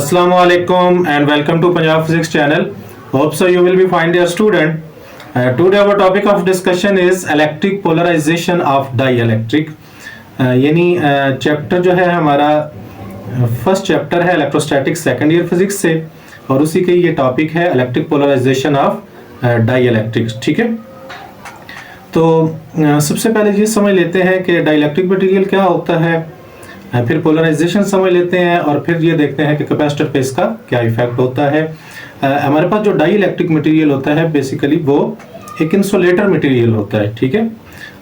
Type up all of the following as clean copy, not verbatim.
Assalamu alaikum and welcome to Punjab Physics channel. Hope so you will be fine dear student. Today our topic of discussion is electric polarization of dielectric. यानी chapter जो है हमारा first chapter है electrostatics second year physics से और उसी के ये टॉपिक है इलेक्ट्रिक पोलराइजेशन ऑफ डाइइलेक्ट्रिक्स। ठीक है, तो सबसे पहले ये समझ लेते हैं कि डाइइलेक्ट्रिक मटेरियल क्या होता है, फिर पोलराइजेशन समझ लेते हैं और फिर ये देखते हैं कि कैपेसिटर पे इसका क्या इफेक्ट होता है। हमारे पास जो डाइइलेक्ट्रिक मटेरियल होता है बेसिकली वो एक इंसुलेटर मटेरियल होता है। ठीक है,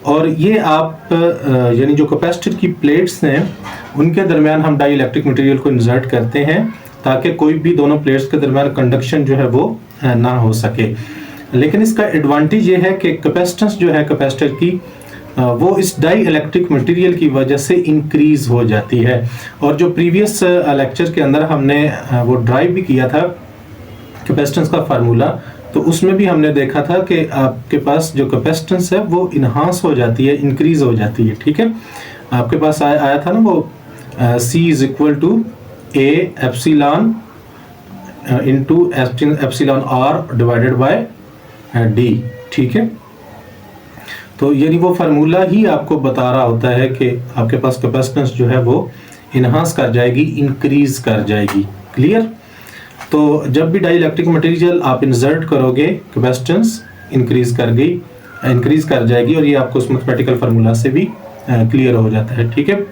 और ये आप यानी जो कैपेसिटर की प्लेट्स हैं उनके दरमियान हम डाइइलेक्ट्रिक मटेरियल को इंसर्ट करते हैं ताकि कोई भी दोनों प्लेट्स के दरमियान कंडक्शन जो है वो ना हो सके। लेकिन इसका एडवांटेज ये है कि कैपेसिटेंस जो है कैपेसिटर की वो इस डाइइलेक्ट्रिक मटेरियल की वजह से इंक्रीज हो जाती है। और जो प्रीवियस लेक्चर के अंदर हमने वो ड्राइव भी किया था कैपेसिटेंस का फार्मूला, तो उसमें भी हमने देखा था कि आपके पास जो कैपेसिटेंस है वो इन्हांस हो जाती है, इंक्रीज हो जाती है। ठीक है, आपके पास आया था ना वो C is equal to A epsilon into epsilon R divided by D। ठीक है, तो यानी वो फार्मूला ही आपको बता रहा होता है कि आपके पास कैपेसिटेंस जो है वो इन्हांस कर जाएगी, इंक्रीज कर जाएगी। क्लियर? तो जब भी डाइइलेक्ट्रिक मटेरियल आप इंसर्ट करोगे कैपेसिटेंस इंक्रीज कर जाएगी और ये आपको उस मैथमेटिकल फार्मूला से भी क्लियर हो जाता है। ठीक है,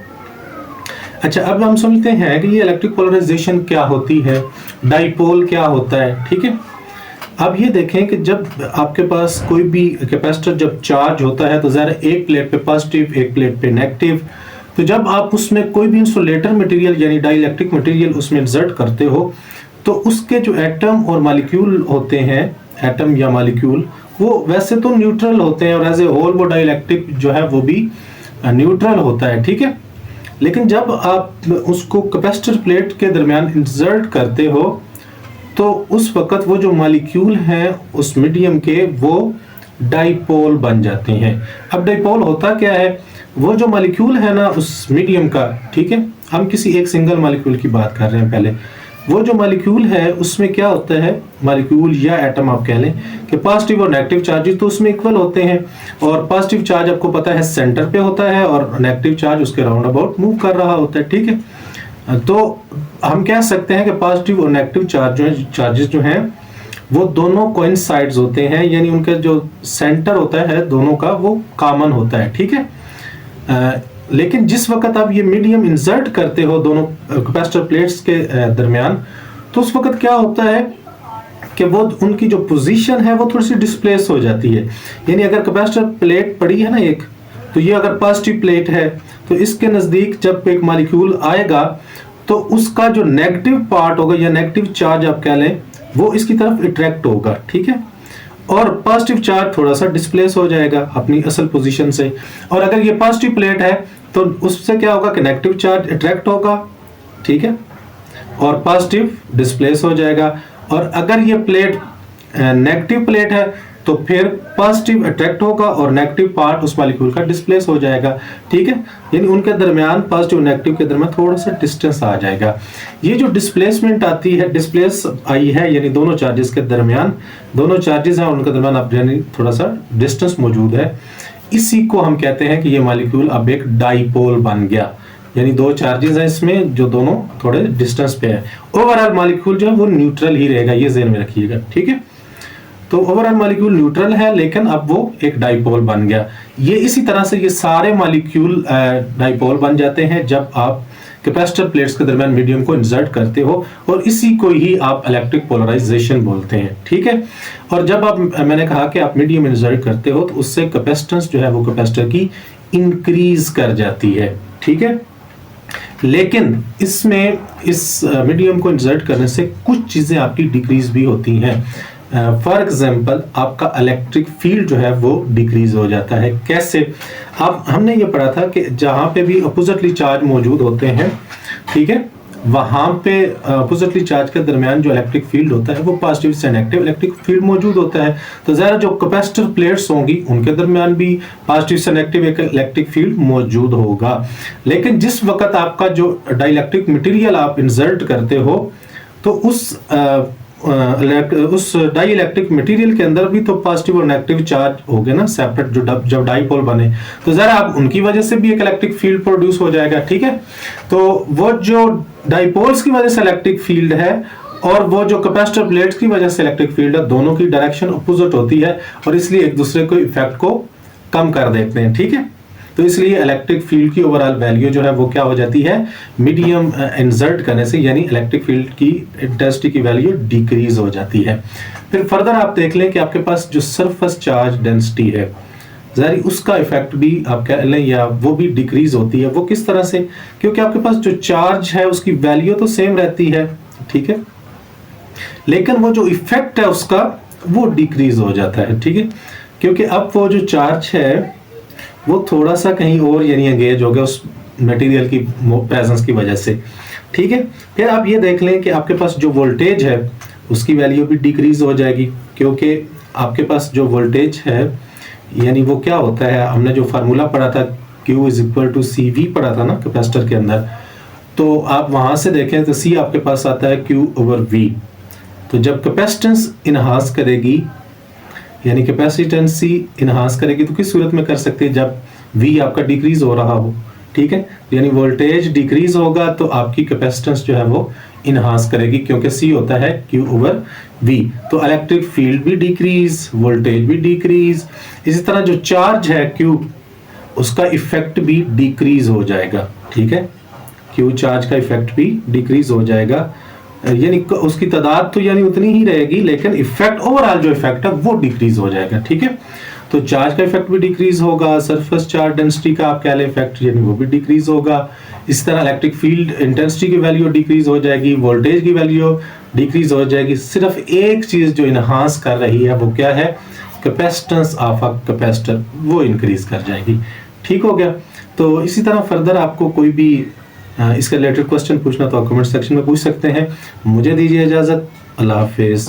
अच्छा अब हम समझते हैं कि ये इलेक्ट्रिक पोलराइजेशन क्या होती है, डाइपोल क्या होता है। ठीक है, अब ये देखें कि जब आपके पास कोई भी कैपेसिटर जब चार्ज होता है तो ज़रा एक प्लेट पे पॉजिटिव एक प्लेट पे नेगेटिव, तो जब आप उसमें कोई भी इंसुलेटर मटेरियल यानी डाइइलेक्ट्रिक मटेरियल उसमें इंसर्ट करते हो तो उसके जो एटम और मॉलिक्यूल होते हैं, एटम या मॉलिक्यूल, वो वैसे तो न्यूट्रल होते हैं और एज ए होल वो डाइइलेक्ट्रिक जो है वो भी न्यूट्रल होता है। ठीक है, लेकिन जब आप उसको कैपेसिटर प्लेट के दरमियान इंसर्ट करते हो तो उस वक्त वो जो मॉलिक्यूल हैं उस मीडियम के वो डाइपोल बन जाते हैं। अब डाइपोल होता क्या है, वो जो मॉलिक्यूल है ना उस मीडियम का, ठीक है, हम किसी एक सिंगल मॉलिक्यूल की बात कर रहे हैं पहले, वो जो मॉलिक्यूल है उसमें क्या होता है, मॉलिक्यूल या एटम आप कह लें कि पॉजिटिव और नेगेटिव चार्जेस तो उसमें इक्वल होते हैं और पॉजिटिव चार्ज आपको पता है सेंटर पे होता है और नेगेटिव चार्ज उसके राउंड अबाउट मूव कर रहा होता है। ठीक है, तो हम कह सकते हैं कि पॉजिटिव और नेगेटिव चार्जेस जो हैं वो दोनों कोइंसाइड्स होते हैं, यानी उनका जो सेंटर होता है दोनों का वो कॉमन होता है। ठीक है, लेकिन जिस वक्त आप ये मीडियम इंसर्ट करते हो दोनों कैपेसिटर प्लेट्स के दरमियान, तो उस वक्त क्या होता है कि वो उनकी जो पोजीशन है वो थोड़ी सी डिस्प्लेस हो जाती है। यानी अगर कैपेसिटर प्लेट पड़ी है ना एक, तो ये अगर पॉजिटिव प्लेट है तो इसके नजदीक जब एक मॉलिक्यूल आएगा तो उसका जो नेगेटिव पार्ट होगा या नेगेटिव चार्ज आप कह लें वो इसकी तरफ अट्रैक्ट होगा। ठीक है, और पॉजिटिव चार्ज थोड़ा सा डिस्प्लेस हो जाएगा अपनी असल पोजीशन से। और अगर ये पॉजिटिव प्लेट है तो उससे क्या होगा कि नेगेटिव चार्ज अट्रैक्ट होगा, ठीक है, और पॉजिटिव डिस्प्लेस हो जाएगा। और अगर ये प्लेट नेगेटिव प्लेट है तो फिर पॉजिटिव अट्रैक्ट होगा और नेगेटिव पार्ट उस मॉलिक्यूल का डिस्प्लेस हो जाएगा। ठीक है, यानी उनके दरमियान पॉजिटिव और नेगेटिव के दरमियान थोड़ा सा डिस्टेंस आ जाएगा। ये जो डिस्प्लेसमेंट आती है, डिस्प्लेस आई है, यानी दोनों चार्जेस के दरमियान, दोनों चार्जेस हैं उनके दरमियान अब यानी थोड़ा सा डिस्टेंस मौजूद है, इसी को हम कहते हैं कि ये मॉलिक्यूल अब एक डाइपोल बन गया। यानी दो चार्जेस हैं इसमें जो दोनों थोड़े डिस्टेंस पे है। ओवरऑल मॉलिक्यूल जो है वो न्यूट्रल ही रहेगा, ये ध्यान में रखिएगा। ठीक है, तो ओवरऑल मॉलिक्यूल न्यूट्रल है लेकिन अब वो एक डाइपोल बन गया। ये इसी तरह से ये सारे मॉलिक्यूल डाइपोल बन जाते हैं जब आप कैपेसिटर प्लेट्स के दरमियान मीडियम को इंसर्ट करते हो, और इसी को ही आप इलेक्ट्रिक पोलराइजेशन बोलते हैं। ठीक है, और जब आप, मैंने कहा कि आप मीडियम इंसर्ट करते हो तो उससे कैपेसिटेंस जो है वो कैपेसिटर की इंक्रीज कर जाती है। ठीक है, लेकिन इसमें इस मीडियम को इंसर्ट करने से कुछ चीजें आपकी डिक्रीज भी होती हैं। फॉर एग्जाम्पल आपका इलेक्ट्रिक फील्ड जो है वो डिक्रीज हो जाता है। कैसे? अब हमने ये पढ़ा था कि जहां पे भी अपोजिटली चार्ज मौजूद होते हैं, ठीक है, वहां पे अपोजिटली चार्ज के दरमियान जो इलेक्ट्रिक फील्ड होता है वो पॉजिटिव से नेगेटिव इलेक्ट्रिक फील्ड मौजूद होता है। तो ज़रा जो कैपेसिटर प्लेट्स होंगी उनके दरमियान भी पॉजिटिव से नेगेटिव एक इलेक्ट्रिक फील्ड मौजूद होगा। लेकिन जिस वक्त आपका जो डाइइलेक्ट्रिक मटेरियल आप इंसर्ट करते हो तो उस डाई इलेक्ट्रिक मटेरियल के अंदर भी तो पॉजिटिव और नेगेटिव चार्ज हो गए ना सेपरेट, जो जब डाईपोल बने तो जरा आप उनकी वजह से भी एक इलेक्ट्रिक फील्ड प्रोड्यूस हो जाएगा, ठीक है। तो वो जो डाईपोल्स की वजह से इलेक्ट्रिक फील्ड है और वो जो कैपेसिटर प्लेट्स की वजह से इलेक्ट्रिक फील्ड है, दोनों की डायरेक्शन अपोजिट होती है और इसलिए एक दूसरे को इफेक्ट को कम कर देते हैं, ठीक है। तो इसलिए इलेक्ट्रिक फील्ड की ओवरऑल वैल्यू जो है वो क्या हो जाती है, मीडियम इंसर्ट करने से, यानी इलेक्ट्रिक फील्ड की इंटेंसिटी की वैल्यू डिक्रीज हो जाती है। फिर फर्दर आप देख लें कि आपके पास जो सरफेस चार्ज डेंसिटी है, जारी उसका इफेक्ट भी आप कह लें या वो भी डिक्रीज होती है। वो किस तरह से, क्योंकि आपके पास जो चार्ज है उसकी वैल्यू तो सेम रहती है, ठीक है, लेकिन वो जो इफेक्ट है उसका वो डिक्रीज हो जाता है, ठीक है, क्योंकि अब वो जो चार्ज है वो थोड़ा सा कहीं और यानी एंगेज हो गया उस मटेरियल की प्रेजेंस की वजह से, ठीक है। फिर आप ये देख लें कि आपके पास जो वोल्टेज है उसकी वैल्यू भी डिक्रीज हो जाएगी, क्योंकि आपके पास जो वोल्टेज है यानी वो क्या होता है, हमने जो फार्मूला पढ़ा था Q is equal to CV पढ़ा था ना कैपेसिटर के अंदर, तो आप वहां से देखें तो C आपके पास आता है Q ओवर V। तो जब कैपेसिटेंस इनहांस करेगी यानी कैपेसिटेंसी इनहांस करेगी तो किस सूरत में कर सकते हैं, जब V आपका डिक्रीज हो रहा हो, ठीक है, यानी वोल्टेज डिक्रीज होगा तो आपकी कैपेसिटेंस जो है वो इनहांस करेगी, क्योंकि C होता है Q ओवर V। तो इलेक्ट्रिक फील्ड भी डिक्रीज, वोल्टेज भी डिक्रीज, इसी तरह जो चार्ज है Q उसका इफेक्ट भी डिक्रीज हो जाएगा, ठीक है, Q चार्ज का इफेक्ट भी डिक्रीज हो जाएगा, यानी उसकी तादाद तो यानी उतनी ही रहेगी लेकिन इफेक्ट, ओवरऑल जो इफेक्ट है वो डिक्रीज हो जाएगा, ठीक है। तो चार्ज का इफेक्ट भी डिक्रीज होगा, सरफेस चार्ज डेंसिटी का आप कह लें इफेक्ट यानी वो भी डिक्रीज होगा। इस तरह इलेक्ट्रिक फील्ड इंटेंसिटी की वैल्यू डिक्रीज हो जाएगी, वोल्टेज की वैल्यू डिक्रीज हो जाएगी। सिर्फ एक चीज जो इनहांस कर रही है वो क्या है, कैपेसिटेंस ऑफ अ कैपेसिटर, वो इंक्रीज कर जाएगी, ठीक हो गया। तो इसी तरह फर्दर आपको कोई भी इसके रिलेटेड क्वेश्चन पूछना तो आप कमेंट सेक्शन में पूछ सकते हैं। मुझे दीजिए इजाजत, अल्लाह हाफिज।